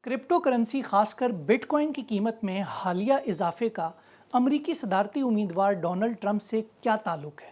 Crypto currency خاص کر but coin کی قیمت میں حالیہ اضافے کا امریکی صدارتی امیدوار ڈونلڈ ٹرمپ سے کیا تعلق ہے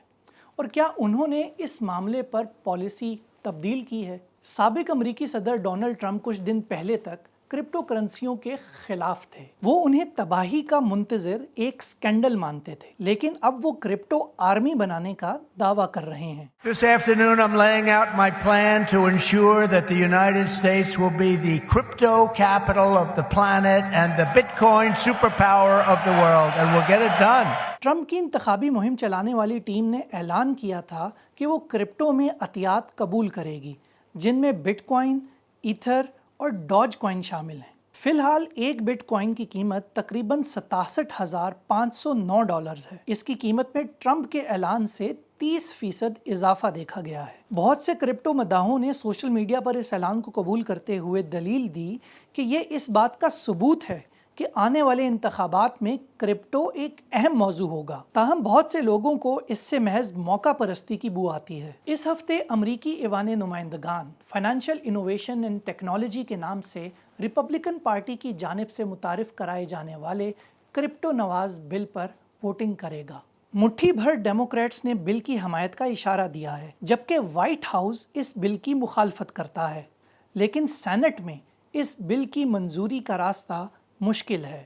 اور کیا انہوں نے اس معاملے پر پالیسی تبدیل کی ہے؟ سابق امریکی صدر ڈونلڈ ٹرمپ کچھ دن پہلے تک کرپٹو کرنسیوں کے خلاف تھے۔ وہ انہیں تباہی کا منتظر ایک سکینڈل مانتے تھے، لیکن اب وہ کرپٹو آرمی بنانے کا دعویٰ کر رہے ہیں۔ This afternoon I'm laying out my plan to ensure that the United States will be the crypto capital of the planet and the Bitcoin superpower of the world, and we'll get it done. Trump کی انتخابی مہم چلانے والی team نے اعلان کیا تھا کہ وہ کرپٹو میں عطیات قبول کرے گی، جن میں بٹ کوائن، ایتھر اور ڈوج کوائن شامل ہیں۔ فی الحال ایک بٹ کوائن کی قیمت تقریباً $67,509 ہے۔ اس کی قیمت میں ٹرمپ کے اعلان سے 30% اضافہ دیکھا گیا ہے۔ بہت سے کرپٹو مداحوں نے سوشل میڈیا پر اس اعلان کو قبول کرتے ہوئے دلیل دی کہ یہ اس بات کا ثبوت ہے کہ آنے والے انتخابات میں کرپٹو ایک اہم موضوع ہوگا۔ تاہم بہت سے لوگوں کو اس سے محض موقع پرستی کی بو آتی ہے۔ اس ہفتے امریکی ایوان نمائندگان فائنینشیل انوویشن اینڈ ٹیکنالوجی کے نام سے ریپبلکن پارٹی کی جانب سے متعارف کرائے جانے والے کرپٹو نواز بل پر ووٹنگ کرے گا۔ مٹھی بھر ڈیموکریٹس نے بل کی حمایت کا اشارہ دیا ہے، جبکہ وائٹ ہاؤس اس بل کی مخالفت کرتا ہے، لیکن سینٹ میں اس بل کی منظوری کا راستہ مشکل ہے۔